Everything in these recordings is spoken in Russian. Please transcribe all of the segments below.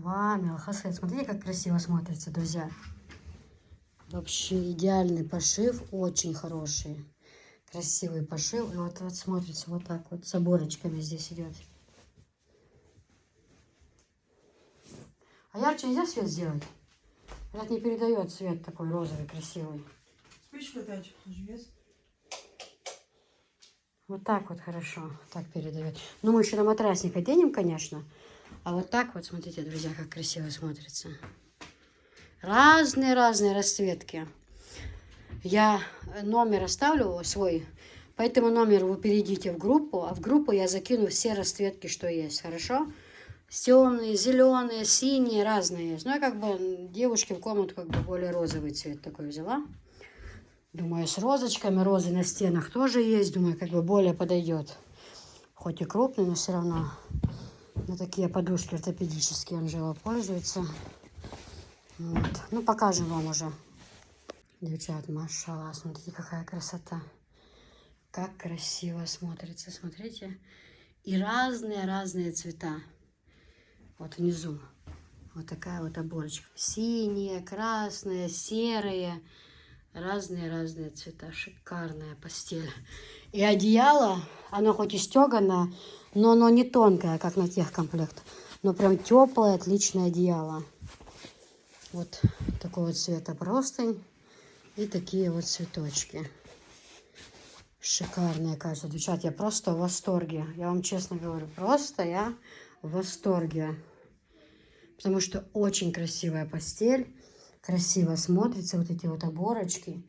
Вау, мелкосет. Смотрите, как красиво смотрится, друзья. Вообще идеальный пошив, очень хороший. Красивый пошив. И вот смотрится вот так вот, с оборочками здесь идет. А ярче нельзя свет сделать? Этот не передает цвет такой розовый, красивый. Спичка дать, есть? Вот так вот хорошо, так передает. Ну, мы еще на матрасник оденем, конечно. А вот так вот, смотрите, друзья, как красиво смотрится. Разные-разные расцветки. Я номер оставлю свой, по этому номеру вы перейдите в группу, а в группу я закину все расцветки, что есть, хорошо? Темные, зеленые, синие, разные есть. Ну, я как бы девушке в комнату как бы более розовый цвет такой взяла. Думаю, с розочками, розы на стенах тоже есть. Думаю, как бы более подойдет. Хоть и крупный, но все равно. На такие подушки ортопедические Анжела пользуется. Вот. Ну, покажем вам уже. Девчат, машалла, смотрите, какая красота. Как красиво смотрится, смотрите. И разные-разные цвета. Вот внизу. Вот такая вот оборочка. Синие, красные, серые. Разные-разные цвета. Шикарная постель. И одеяло, оно хоть и стеганое, но оно не тонкое, как на тех комплектах. Но прям теплое, отличное одеяло. Вот такого вот цвета простынь. И такие вот цветочки. Шикарные, кажется. Девчат, я просто в восторге. Я вам честно говорю, просто я в восторге. Потому что очень красивая постель. Красиво смотрится, вот эти вот оборочки.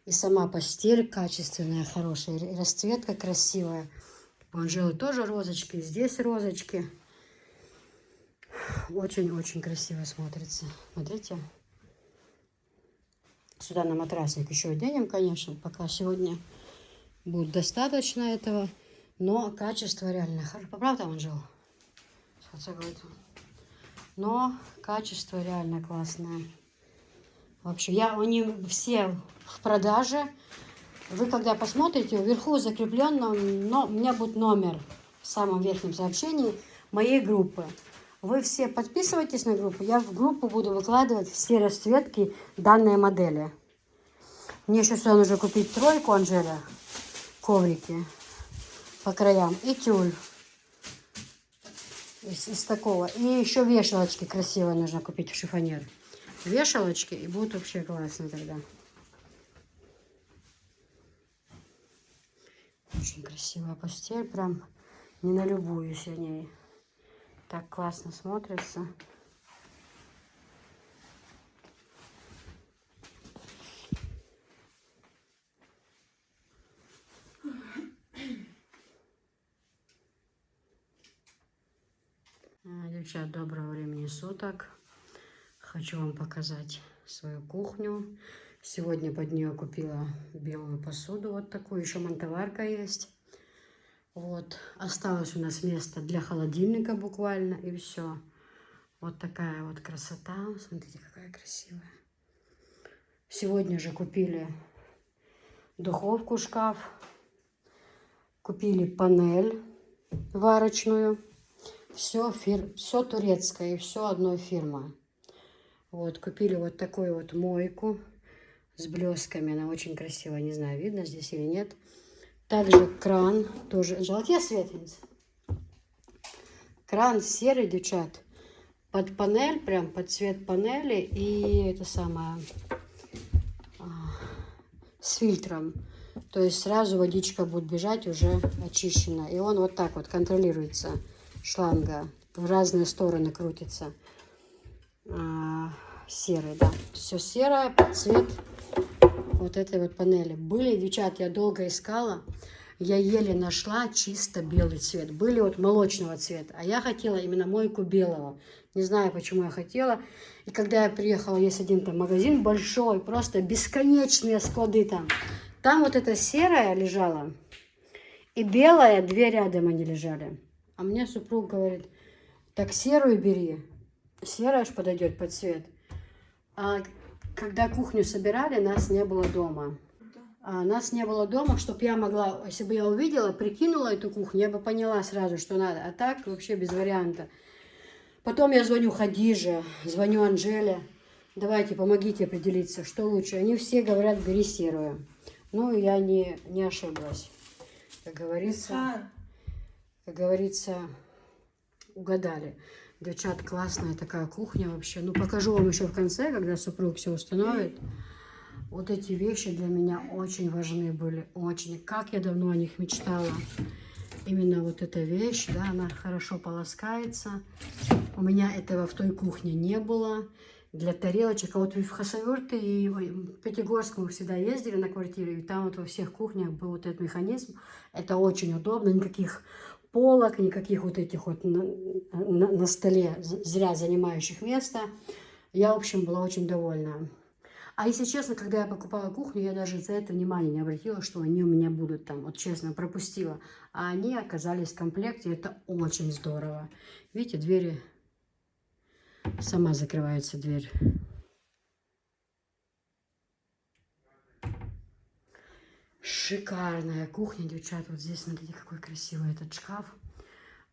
И сама постель качественная, хорошая. И расцветка красивая. У Анжелы тоже розочки, здесь розочки. Очень-очень красиво смотрится. Смотрите. Сюда на матрасник еще оденем, конечно. Пока сегодня будет достаточно этого. Но качество реально хорошее. Правда, Анжела? Но качество реально классное. Вообще, они все в продаже. Вы когда посмотрите, вверху закреплен, но у меня будет номер в самом верхнем сообщении моей группы. Вы все подписывайтесь на группу. Я в группу буду выкладывать все расцветки данной модели. Мне еще сюда нужно купить тройку, Анжеля, коврики по краям и тюль из такого. И еще вешалочки красивые нужно купить в шифонер. Вешалочки, и будут вообще классно тогда. Очень красивая постель, прям не налюбуюсь о ней. Так классно смотрится. Девчат, доброго времени суток. Хочу вам показать свою кухню. Сегодня под нее купила белую посуду, вот такую. Еще мантоварка есть. Вот. Осталось у нас место для холодильника буквально, и все. Вот такая вот красота. Смотрите, какая красивая. Сегодня же купили духовку, шкаф. Купили панель варочную. Все турецкое и все одной фирмы. Вот, купили вот такую вот мойку с блесками. Она очень красивая. Не знаю, видно здесь или нет. Также кран. Тоже желтая светленица. Кран серый, девчат. Под панель, прям под цвет панели. И это самое с фильтром. То есть сразу водичка будет бежать уже очищена. И он вот так вот контролируется. Шланга в разные стороны крутится. Серый, да. Все серое под цвет вот этой вот панели. Были, девчат, я долго искала. Я еле нашла чисто белый цвет. Были вот молочного цвета. А я хотела именно мойку белого. Не знаю, почему я хотела. И когда я приехала, есть один там магазин большой, просто бесконечные склады там. Там вот эта серая лежала. И белая, две рядом они лежали. А мне супруг говорит, так серую бери. Серая ж подойдет под цвет. А когда кухню собирали, нас не было дома. Нас не было дома, чтобы я могла, если бы я увидела, прикинула эту кухню, я бы поняла сразу, что надо. А так вообще без варианта. Потом я звоню Хадиже, звоню Анжеле. Давайте, помогите определиться, что лучше. Они все говорят, бери серую. Ну, я не ошиблась. Как говорится, угадали. Девчат, классная такая кухня вообще. Ну, покажу вам еще в конце, когда супруг все установит. Вот эти вещи для меня очень важны были. Очень. Как я давно о них мечтала. Именно вот эта вещь, да, она хорошо полоскается. У меня этого в той кухне не было. Для тарелочек. А вот в Хасавюрте и в Пятигорск мы всегда ездили на квартире. И там вот во всех кухнях был вот этот механизм. Это очень удобно. Никаких полок, никаких вот этих вот на столе зря занимающих место. Я, в общем, была очень довольна. А если честно, когда я покупала кухню, я даже за это внимание не обратила, что они у меня будут там. Вот честно, пропустила. А они оказались в комплекте. Это очень здорово. Видите, двери... Сама закрывается дверь. Шикарная кухня, девчат. Вот здесь, смотрите, какой красивый этот шкаф.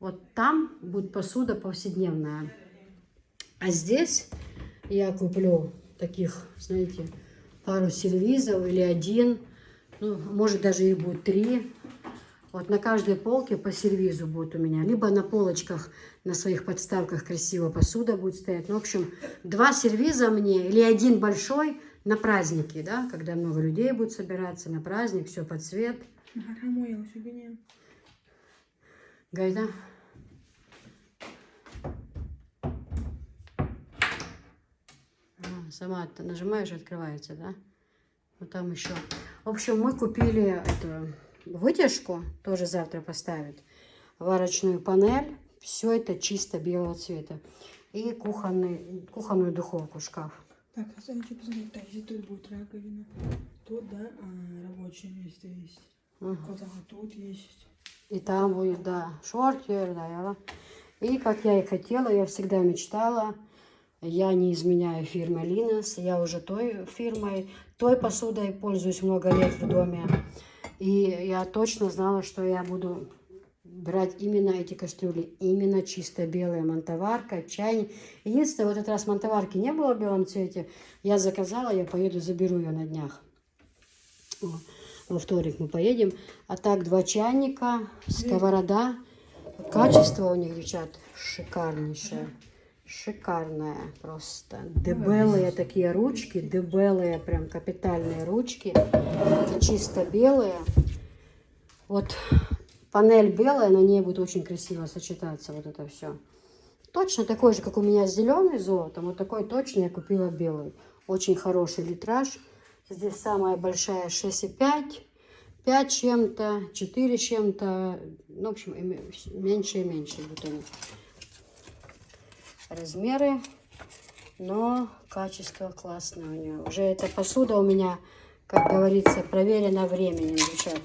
Вот там будет посуда повседневная. А здесь я куплю таких, знаете, пару сервизов или один. Ну, может, даже их будет 3. Вот на каждой полке по сервизу будет у меня. Либо на полочках, на своих подставках красиво посуда будет стоять. Ну, в общем, 2 сервиза мне или 1 большой на праздники, да, когда много людей будет собираться на праздник, все под цвет. Гайда. Сама ты нажимаешь, открывается, да? Вот там еще. В общем, мы купили эту вытяжку, тоже завтра поставят, варочную панель. Все это чисто белого цвета. И кухонную духовку, шкаф. Так, а я хочу посмотреть, да, если тут будет раковина, тут, да, рабочее место есть. Тут есть. И там будет, да, шортер, да. И как я и хотела, я всегда мечтала. Я не изменяю фирме Линос. Я уже той фирмой, той посудой пользуюсь много лет в доме. И я точно знала, что я буду брать именно эти кастрюли. Именно чисто белая мантоварка, чайник. Единственное, в этот раз мантоварки не было в белом цвете. Я заказала, я поеду, заберу ее на днях. Во вторник мы поедем. А так 2 чайника, сковорода. Качество у них, девчат, шикарнейшее. Шикарная просто. Дебелые такие ручки. Дебелые прям капитальные ручки. Чисто белые. Вот панель белая, на ней будет очень красиво сочетаться вот это все. Точно такой же, как у меня зеленый золотом. Вот такой точно я купила белый. Очень хороший литраж. Здесь самая большая 6,5. 5 чем-то, 4 чем-то. Ну, в общем, меньше и меньше идут они. Размеры, но качество классное у нее. Уже эта посуда у меня, как говорится, проверена временем, девчат.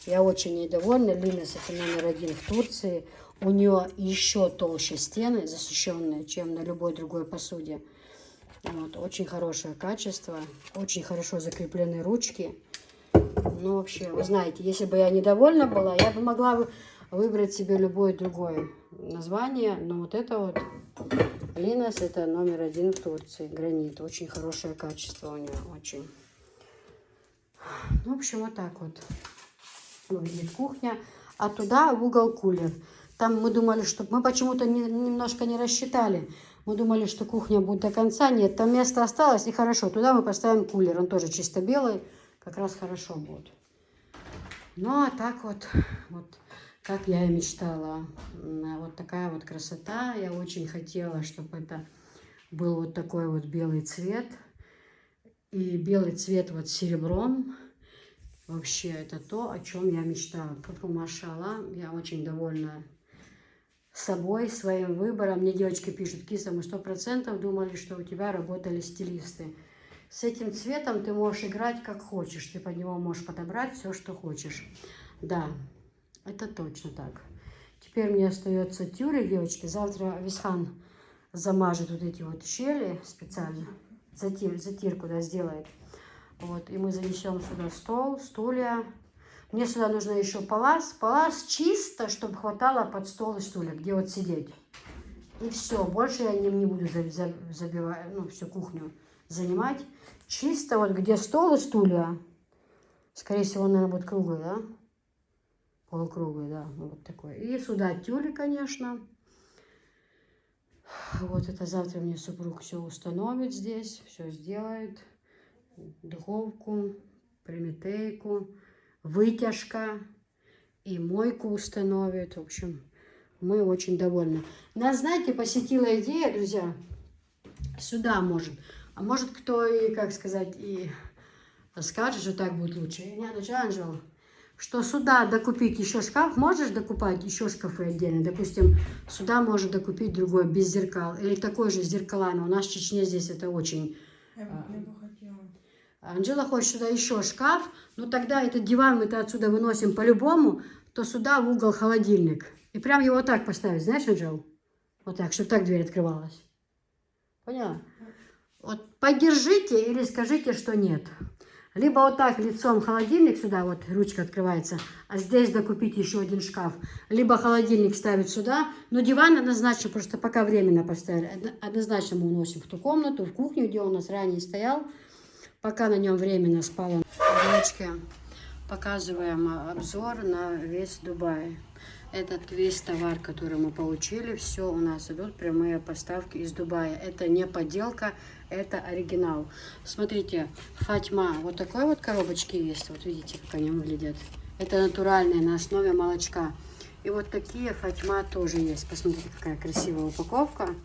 Я очень ей довольна. Линос это номер 1 в Турции. У нее еще толще стены, защищенные, чем на любой другой посуде. Вот, очень хорошее качество, очень хорошо закреплены ручки. Ну, вообще, вы знаете, если бы я недовольна была, я бы могла выбрать себе любое другое название. Но вот это вот Линос это номер 1 в Турции. Гранит. Очень хорошее качество у нее. Очень. Ну, в общем, вот так вот выглядит кухня. А туда в угол кулер. Там мы думали, что... Мы почему-то немножко не рассчитали. Мы думали, что кухня будет до конца. Нет, там место осталось. И хорошо. Туда мы поставим кулер. Он тоже чисто белый. Как раз хорошо будет. Ну, а так вот как я и мечтала. Вот такая вот красота. Я очень хотела, чтобы это был вот такой вот белый цвет. И белый цвет вот с серебром. Вообще, это то, о чем я мечтала. Машалла, я очень довольна собой, своим выбором. Мне девочки пишут: Киса, мы 100% думали, что у тебя работали стилисты. С этим цветом ты можешь играть как хочешь. Ты под него можешь подобрать все, что хочешь. Да, это точно так. Теперь мне остается тюль, девочки. Завтра Висхан замажет вот эти вот щели специально. Затирку, да, сделает. Вот, и мы занесем сюда стол, стулья. Мне сюда нужно еще палас. Палас чисто, чтобы хватало под стол и стулья, где вот сидеть. И все, больше я не буду забивать, ну, всю кухню занимать. Чисто вот где стол и стулья. Скорее всего, наверное, будет круглый, да? Полукруглый, да, вот такой. И сюда тюли, конечно. Вот это завтра мне супруг все установит здесь, все сделает. Духовку, прометейку, вытяжка и мойку установит. В общем, мы очень довольны. Нас, знаете, посетила идея, друзья, сюда может. А может кто и, как сказать, и скажет, что так будет лучше. Не, Анжела, что сюда докупить еще шкаф, можешь докупать еще шкафы отдельно. Допустим, сюда можно докупить другой, без зеркал. Или такой же с зеркалами. У нас в Чечне здесь это очень... Я бы хотела. Анжела хочет сюда еще шкаф, но тогда этот диван мы-то отсюда выносим по-любому, то сюда в угол холодильник. И прям его вот так поставить, знаешь, Анжел? Вот так, чтобы так дверь открывалась. Поняла? Вот поддержите или скажите, что нет. Либо вот так лицом холодильник сюда, вот ручка открывается, а здесь докупить еще один шкаф. Либо холодильник ставить сюда, но диван однозначно, просто пока временно поставили, однозначно мы уносим в ту комнату, в кухню, где он у нас ранее стоял. Пока на нем временно спала. Девочки, показываем обзор на весь Дубай. Этот весь товар, который мы получили, все у нас идут прямые поставки из Дубая. Это не подделка, это оригинал. Смотрите, Фатьма, вот такой вот коробочки есть. Вот видите, как они выглядят. Это натуральные, на основе молочка. И вот такие Фатьма тоже есть. Посмотрите, какая красивая упаковка.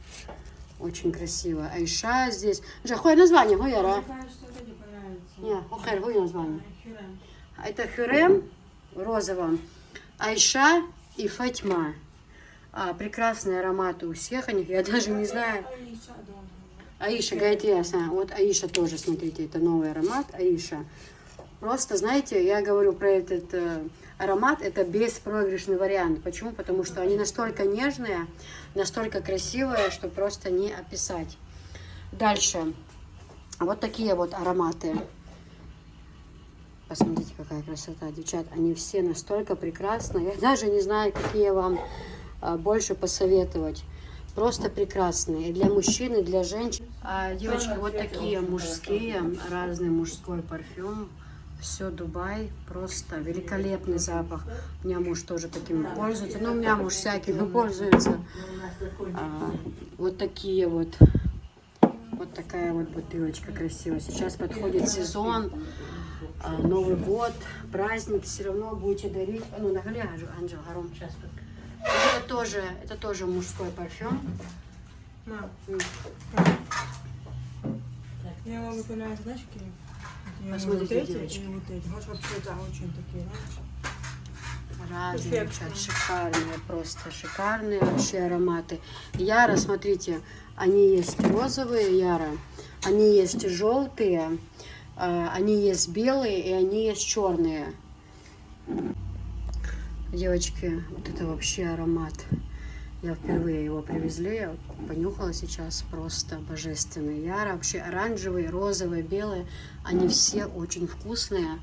Очень красиво. Айша здесь. Какое название? Хуяра? Нет, какое название? Это Хюрем в розовом. Айша и Фатьма. Прекрасные ароматы у всех них. Я даже не знаю. Аиша, говорит, ясно. Вот Аиша тоже, смотрите, это новый аромат. Аиша. Просто, знаете, я говорю про этот аромат, это беспроигрышный вариант. Почему? Потому что они настолько нежные, настолько красивые, что просто не описать. Дальше. Вот такие вот ароматы. Посмотрите, какая красота, девчат. Они все настолько прекрасные. Я даже не знаю, какие вам больше посоветовать. Просто прекрасные. И для мужчин, и для женщин. Девочки, вот такие мужские, разный мужской парфюм. Все Дубай, просто великолепный запах. У меня муж тоже таким пользуется. Ну, у меня муж всякими пользуется. Вот такие вот. Вот такая вот бутылочка красивая. Сейчас подходит сезон, Новый год, праздник. Все равно будете дарить. Ну, нагали, Анжел, Гаром, сейчас. Это тоже мужской парфюм. Мам. Я вам выполняю задачки. Посмотрите, вот эти, девочки. и вот эти. Вот вообще, да, очень такие, Разные, девчат, шикарные, просто шикарные вообще ароматы. Яра, смотрите, они есть розовые, Яра, они есть желтые, они есть белые и они есть черные. Девочки, вот это вообще аромат. Я впервые его привезли, я понюхала сейчас, просто божественный. Яра, вообще оранжевые, розовые, белые, они все очень вкусные.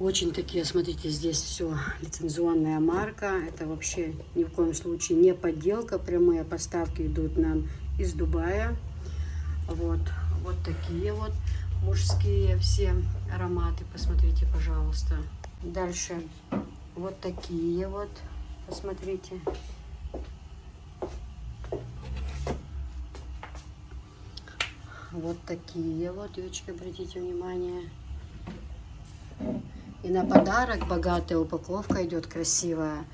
Очень такие, смотрите, здесь все лицензионная марка. Это вообще ни в коем случае не подделка. Прямые поставки идут нам из Дубая. Вот такие вот мужские все ароматы. Посмотрите, пожалуйста. Дальше вот такие вот. Посмотрите. Вот такие вот, девочки, обратите внимание. И на подарок богатая упаковка идет, красивая.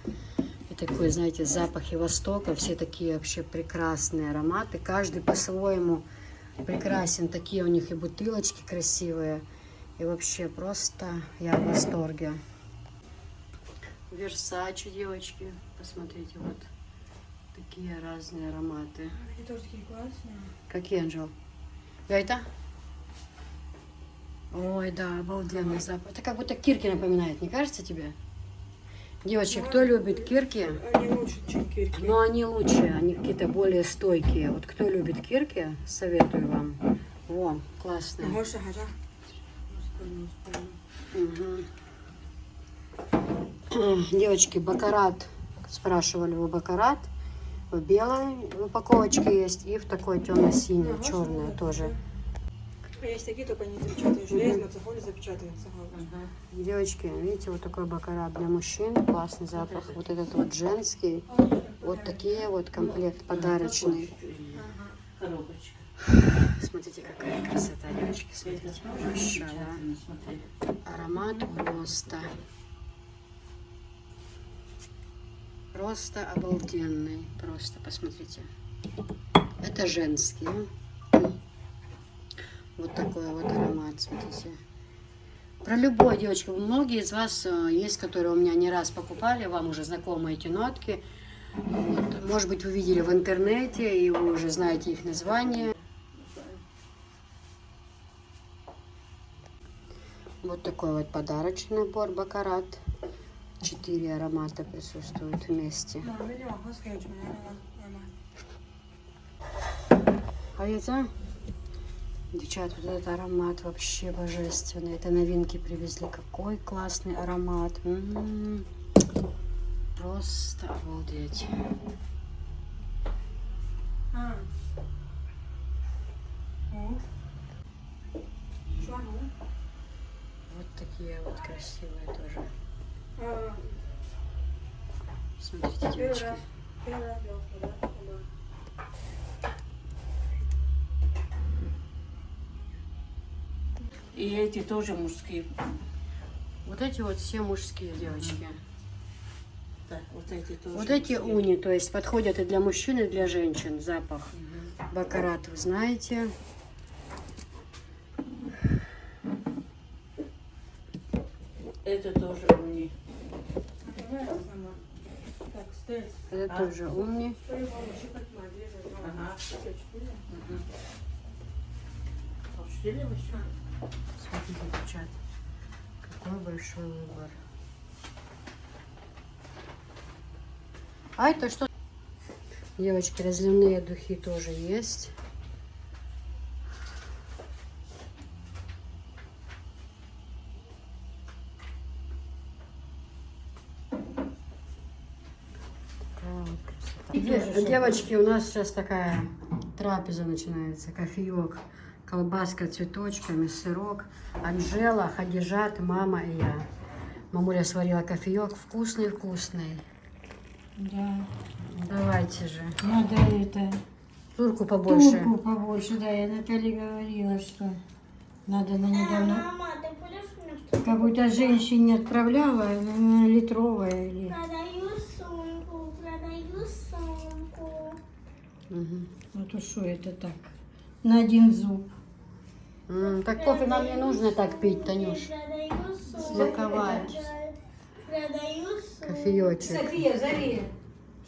И такой, знаете, запахи Востока. Все такие вообще прекрасные ароматы. Каждый по-своему прекрасен. Такие у них и бутылочки красивые. И вообще просто я в восторге. Версаче, девочки. Посмотрите, вот такие разные ароматы. Они тоже такие классные. Какие, Анжел? Это? Ой, да, обалденный запах. Это как будто кирки напоминает, не кажется тебе? Девочки, кто любит кирки? Они лучше, чем кирки. Но они лучше, они какие-то более стойкие. Вот кто любит кирки, советую вам. Во, классные. Гоша, хажа. Девочки, бакарат. Спрашивали вы бакарат. В белой упаковочке есть и в такой темно-синей, черная тоже. А есть такие, только не запечатываешь. Есть на цехоле запечатывается. Девочки, видите, вот такой бакара для мужчин, классный запах. Вот этот вот женский, вот такие вот комплект подарочный. Коробочка. Смотрите, какая красота, девочки, смотрите. Машалла. Аромат просто обалденный. Просто посмотрите. Это женский. Вот такой вот аромат, смотрите. Про любой, девочки, многие из вас есть, которые у меня не раз покупали, вам уже знакомы эти нотки. Вот. Может быть, вы видели в интернете, и вы уже знаете их название. Вот такой вот подарочный набор Бакарат. 4 аромата присутствуют вместе. А это, девчат, вот этот аромат вообще божественный. Это новинки привезли. Какой классный аромат. Просто обалдеть. Вот такие вот красивые тоже. Смотрите, девочки. И эти тоже мужские. Вот эти вот все мужские, девочки. Так, вот эти тоже. Вот эти мужские. уни, то есть подходят и для мужчин, и для женщин. Запах Бакарат, вы знаете. Это тоже уни. Это тоже уни. Ага. Четыре вообще? Смотрите, девчат, какой большой выбор. А это что? Девочки, разливные духи тоже есть. Такая вот красота. Девочки, у нас сейчас такая трапеза начинается. Кофеек, колбаска цветочками, сырок. Анжела, Хадижат, мама и я. Мамуля сварила кофеек вкусный-вкусный. Да, Давайте же. надо это, Турку побольше. турку побольше, да, я Наталье говорила, что надо на недавно Мама, ты будешь мне что-то? какой-то женщине отправляла, литровая или... Продаю сумку. Мгм. Ну то что это так, на один зуб. Так кофе нам не нужно так пить, Танюш. Продаю сумку. Смаковать. Продаю сумку. Кофеечек. София, зови.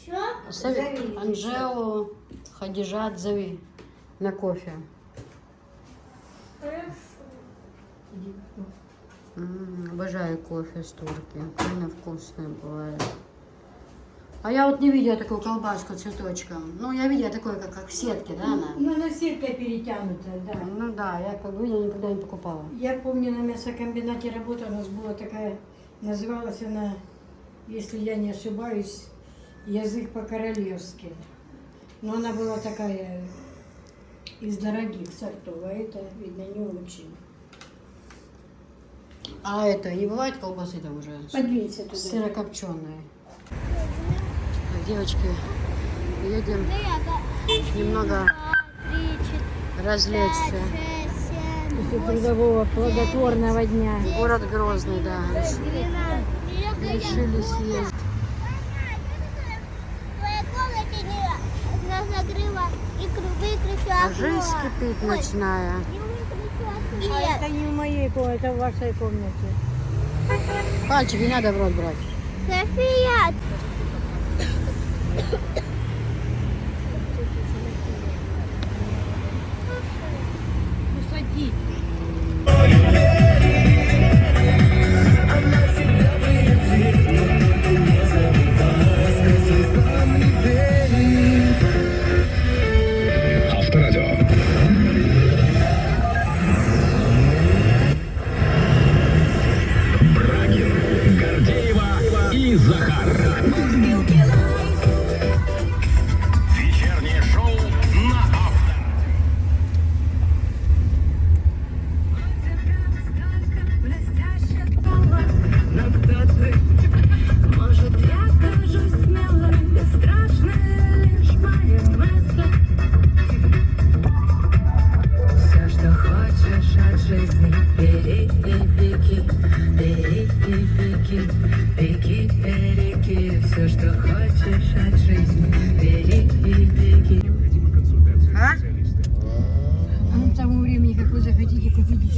Чё? Зови Анжелу, Хадижат, зови на кофе. Хорошо. Обожаю кофе с турки. Сильно вкусное бывает. А я вот не видела такую колбаску цветочком. Ну, я видела такое, как в сетке, да, она? Ну на сеткой перетянутая, да. Ну да, я как бы видела, никогда не покупала. Я помню, на мясокомбинате работала, у нас была такая, называлась она, если я не ошибаюсь, язык по-королевски. Но она была такая из дорогих сортов, а это, видно, не очень. А это, не бывает колбасы там уже? Подвинься туда. Сырокопченые. Так, девочки, едем немного развлечься. После трудового плодотворного дня. Город Грозный, да. Решили съездить. В твоей комнате нас накрыла икру, выключила окно. Жизнь кипит ночная. Не выключила А свет. это не в моей комнате, это в вашей комнате. Пальчик не надо в рот брать. София, Посади. Авторадио. Брагин, Гордеева и Захар.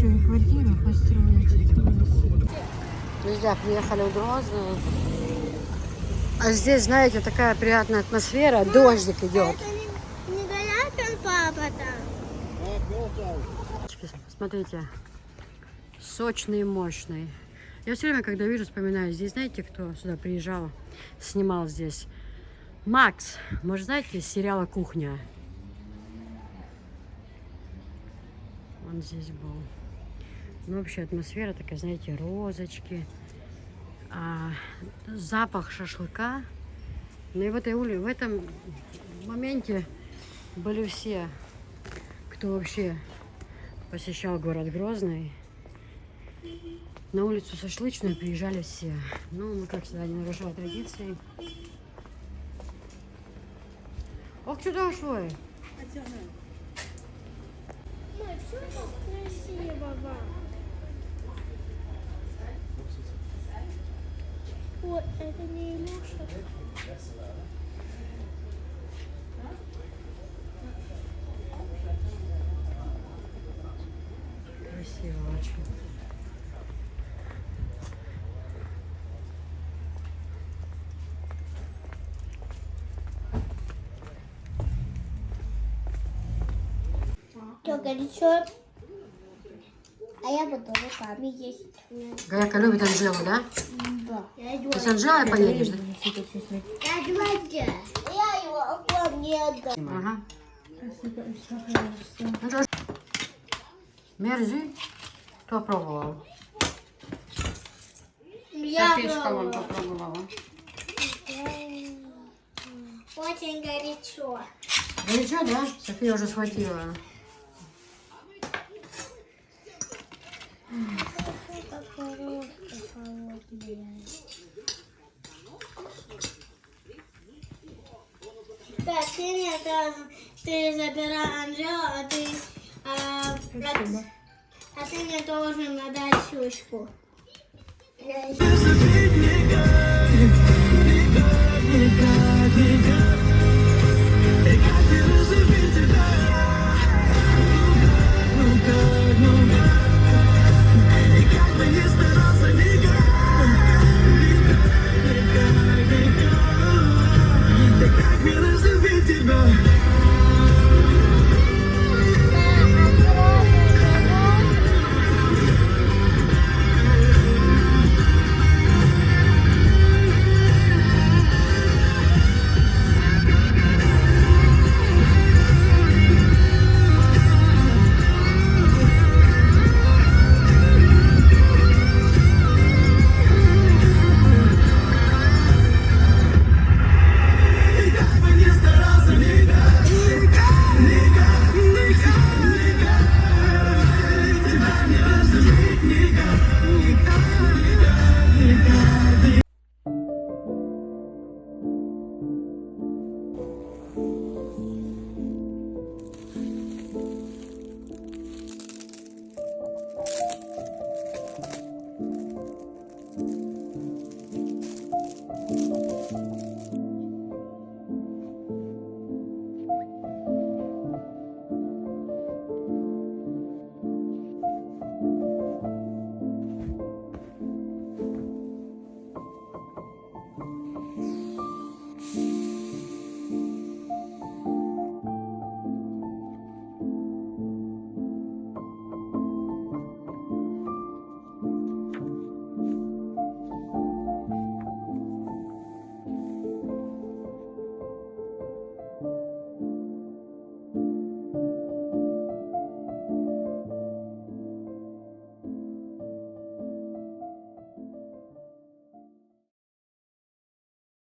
еще и квартиру построить. Друзья, приехали в Грозный. А здесь, знаете, такая приятная атмосфера. Дождик идет. Это не горячий папа там. Смотрите, сочный и мощный. Я все время, когда вижу, вспоминаю. Здесь, знаете, кто сюда приезжал, снимал здесь? Макс. Может, знаете, из сериала «Кухня». Он здесь был. Ну, вообще атмосфера такая, знаете, розочки, запах шашлыка. Ну и в этом моменте были все, кто вообще посещал город Грозный. На улицу Шашлычную приезжали все. Ну, мы, как всегда, не нарушая традиции. Ох, сюда ушло. Мать, что так красивого? Ой, это не Илюша. Красиво очень. Что, горячо? А я буду руками есть. Гаяка любит Анжелу, да? Да. Ты с Анжелой поедешь, да? Я его вам не отдам. Ага. Ну что ж, мерзи. Кто пробовал? Я Софишка вон пробовала. попробовала. Очень горячо. Горячо, да? София уже схватила. Это коробка холодная. Так, ты мне сразу, ты забирай Анжелу, а ты мне должен отдать щучку.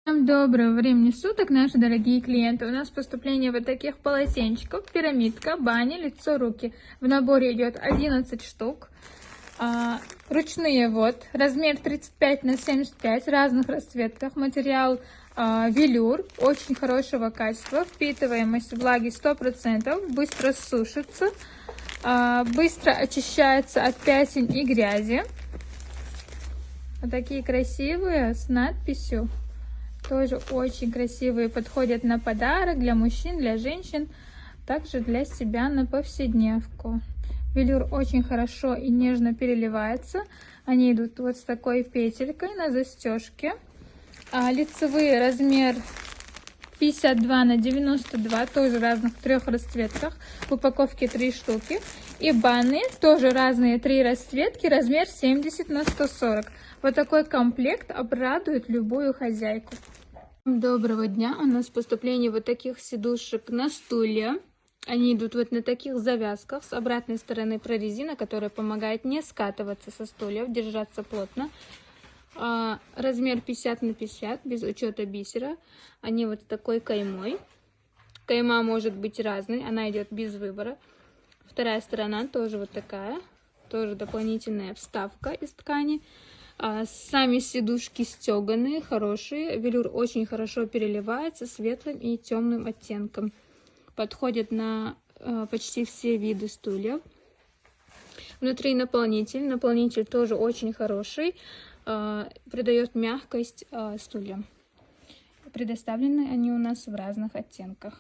Всем доброго времени суток, наши дорогие клиенты. У нас поступление вот таких полотенчиков. Пирамидка, баня, лицо, руки. В наборе идет 11 штук. Ручные вот. Размер 35 на 75 в разных расцветках. Материал велюр. Очень хорошего качества. Впитываемость влаги 100%. Быстро сушится. Быстро очищается от пятен и грязи. Вот такие красивые с надписью. Тоже очень красивые, подходят на подарок для мужчин, для женщин, также для себя на повседневку. Велюр очень хорошо и нежно переливается. Они идут вот с такой петелькой на застежке. Лицевые размер 52 на 92, тоже разных в 3 расцветках. В упаковке 3 штуки. И банные, тоже разные 3 расцветки, размер 70 на 140. Вот такой комплект обрадует любую хозяйку. Доброго дня! У нас поступление вот таких сидушек на стулья. Они идут вот на таких завязках. С обратной стороны прорезина, которая помогает не скатываться со стульев, держаться плотно. Размер 50 на 50, без учета бисера. Они вот с такой каймой. Кайма может быть разной, она идет без выбора. Вторая сторона тоже вот такая. Тоже дополнительная вставка из ткани. Сами сидушки стеганые, хорошие. Велюр очень хорошо переливается светлым и темным оттенком. Подходит на почти все виды стульев. Внутри наполнитель. Наполнитель тоже очень хороший. Придает мягкость стульям. Предоставлены они у нас в разных оттенках.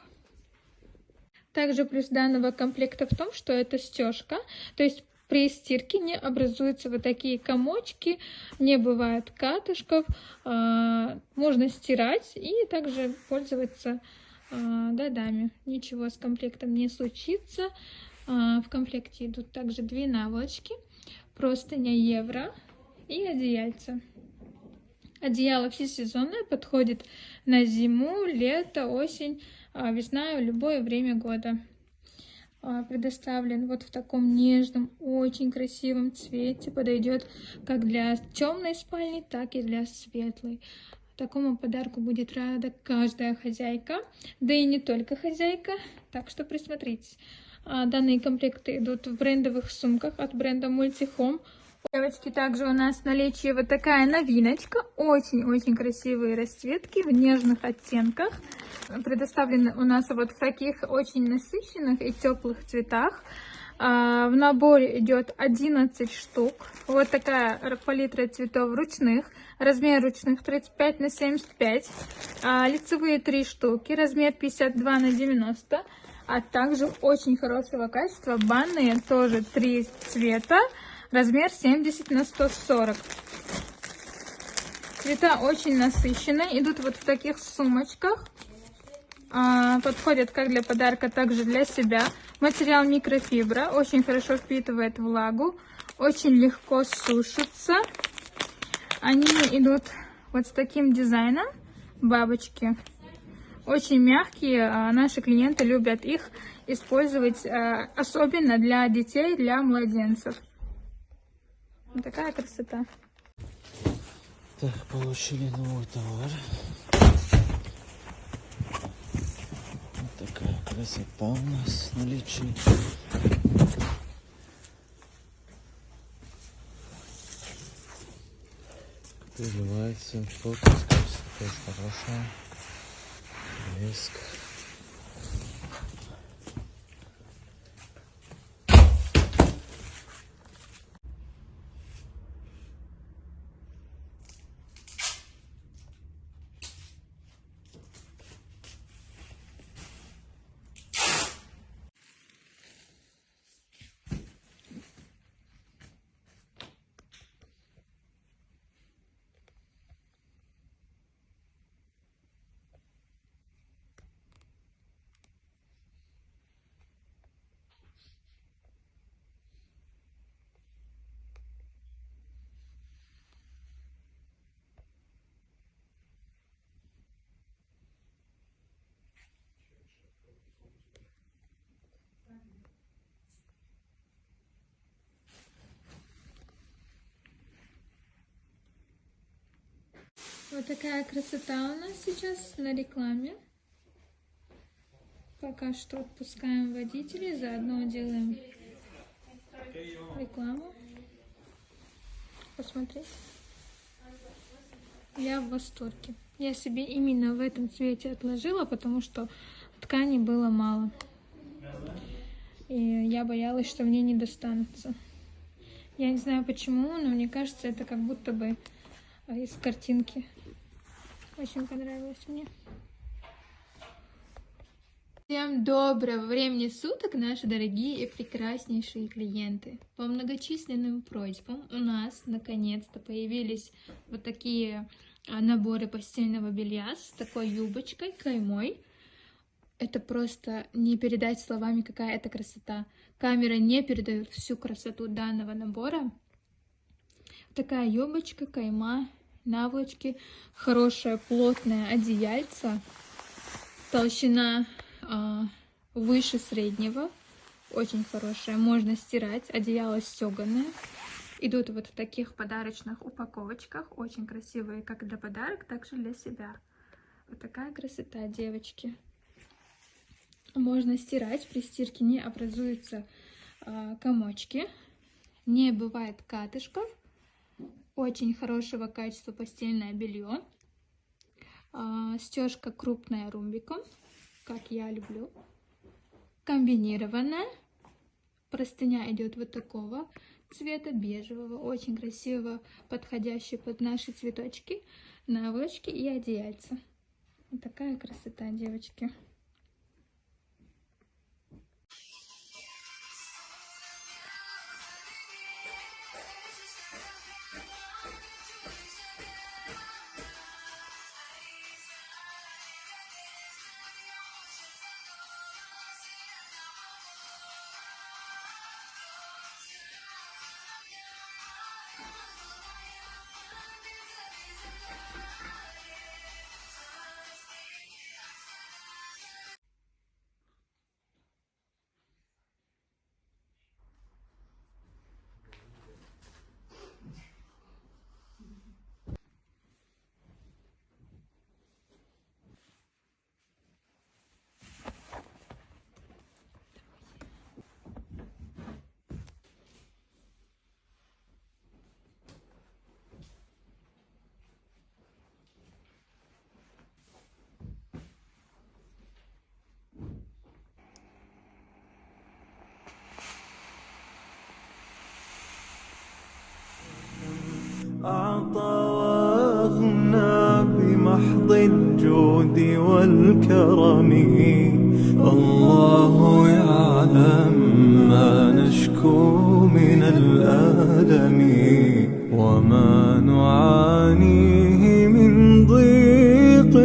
Также плюс данного комплекта в том, что это стежка. То есть при стирке не образуются вот такие комочки, не бывает катышков. Можно стирать и также пользоваться годами. Ничего с комплектом не случится. В комплекте идут также 2 наволочки, простыня евро и одеяльце. Одеяло всесезонное, подходит на зиму, лето, осень, весна, любое время года. Предоставлен вот в таком нежном, очень красивом цвете. Подойдет как для темной спальни, так и для светлой. Такому подарку будет рада каждая хозяйка, да и не только хозяйка, так что присмотритесь. Данные комплекты идут в брендовых сумках от бренда Multihome. Девочки, также у нас в наличии вот такая новиночка. Очень-очень красивые расцветки в нежных оттенках. Предоставлены у нас вот в таких очень насыщенных и теплых цветах. В наборе идет 11 штук. Вот такая палитра цветов ручных. Размер ручных 35 на 75. Лицевые 3 штуки. Размер 52 на 90. А также очень хорошего качества банные, тоже 3 цвета. Размер 70 на 140. Цвета очень насыщенные. Идут вот в таких сумочках. Подходят как для подарка, так же для себя. Материал микрофибра. Очень хорошо впитывает влагу. Очень легко сушится. Они идут вот с таким дизайном. Бабочки. Очень мягкие. Наши клиенты любят их использовать. Особенно для детей, для младенцев. Вот такая красота. Так, получили новый товар. Вот такая красота у нас в наличии. Переливается фокус, качество хорошая. Блеск. Вот такая красота у нас сейчас на рекламе. Пока что отпускаем водителей, заодно делаем рекламу. Посмотреть. Я в восторге. Я себе именно в этом цвете отложила, потому что ткани было мало. И я боялась, что мне не достанутся. Я не знаю почему, но мне кажется, это как будто бы из картинки. Очень понравилось мне. Всем доброго времени суток, наши дорогие и прекраснейшие клиенты. По многочисленным просьбам у нас наконец-то появились вот такие наборы постельного белья с такой юбочкой, каймой. Это просто не передать словами, какая это красота. Камера не передает всю красоту данного набора. Такая юбочка, кайма, наволочки, хорошее плотное одеяльце, толщина выше среднего, очень хорошая, можно стирать, одеяло стеганое. Идут вот в таких подарочных упаковочках, очень красивые, как для подарок, так и для себя. Вот такая красота, девочки. Можно стирать, при стирке не образуются комочки, не бывает катышков. Очень хорошего качества постельное белье. Стежка крупная ромбиком, как я люблю. Комбинированная. Простыня идет вот такого цвета, бежевого, очень красиво, подходящий под наши цветочки, наволочки и одеяльца. Вот такая красота, девочки. أعطى وأغنى بمحض الجود والكرم الله يعلم ما نشكو من الألم وما نعانيه من ضيق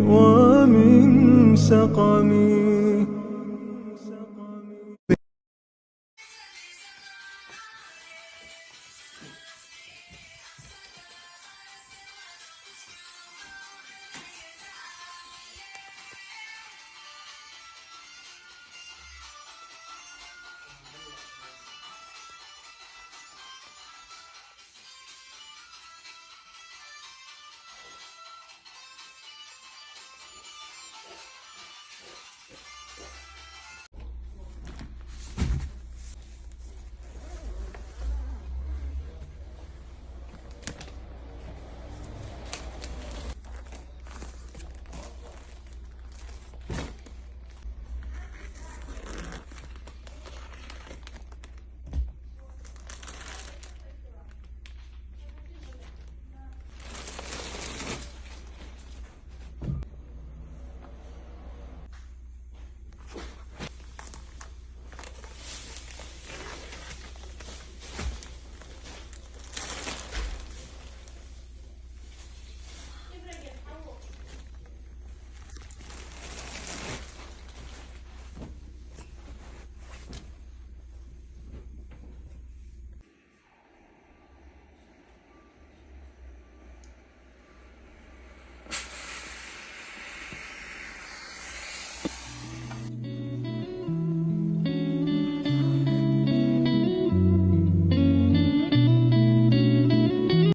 ومن سقم.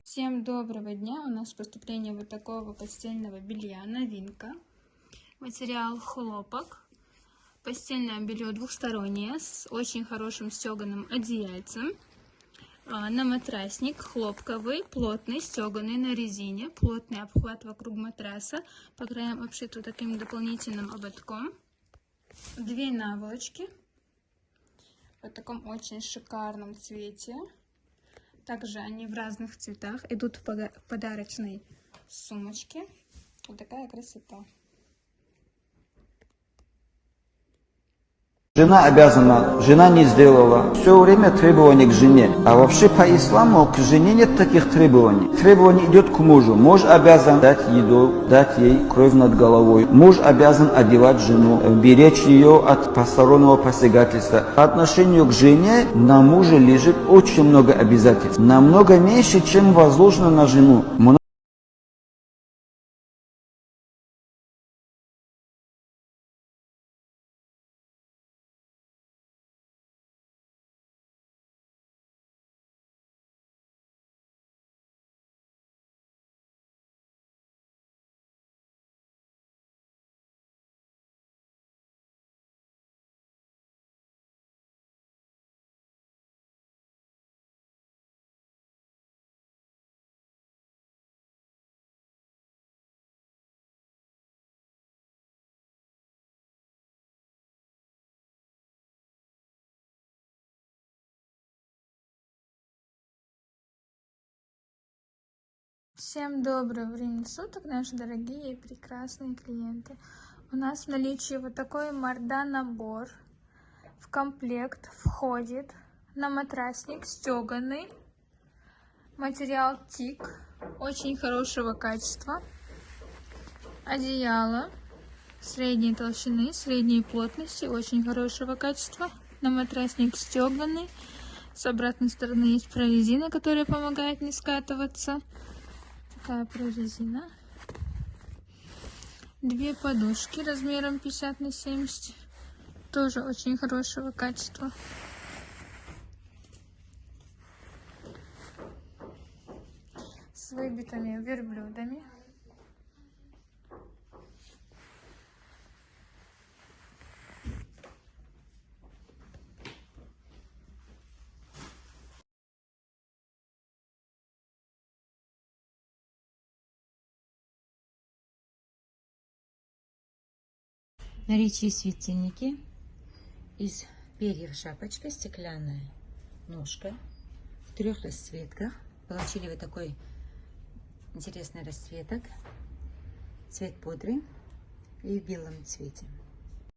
Всем доброго дня! У нас поступление вот такого постельного белья, новинка. Материал хлопок. Постельное белье двухстороннее с очень хорошим стеганым одеяльцем. На матрасник хлопковый, плотный, стеганый на резине. Плотный обхват вокруг матраса. По краям обшит вот таким дополнительным ободком. Две наволочки. В таком очень шикарном цвете. Также они в разных цветах. Идут в подарочной сумочке. Вот такая красота. Жена обязана, жена не сделала. Все время требования к жене. А вообще по исламу к жене нет таких требований. Требование идет к мужу. Муж обязан дать еду, дать ей кровь над головой. Муж обязан одевать жену, беречь ее от постороннего посягательства. По отношению к жене на мужа лежит очень много обязательств. Намного меньше, чем возложено на жену. Всем доброго времени суток, наши дорогие и прекрасные клиенты. У нас в наличии вот такой Мардан набор. В комплект входит на матрасник стеганый, материал тик, очень хорошего качества, одеяло средней толщины, средней плотности, очень хорошего качества, на матрасник стеганый. С обратной стороны есть прорезина, которая помогает не скатываться. Такая прорезина. 2 подушки размером 50 на 70. Тоже очень хорошего качества. С выбитыми верблюдами. В наличии светильники из перьев шапочка, стеклянная ножка в 3 расцветках. Получили вот такой интересный расцветок, цвет пудры и в белом цвете.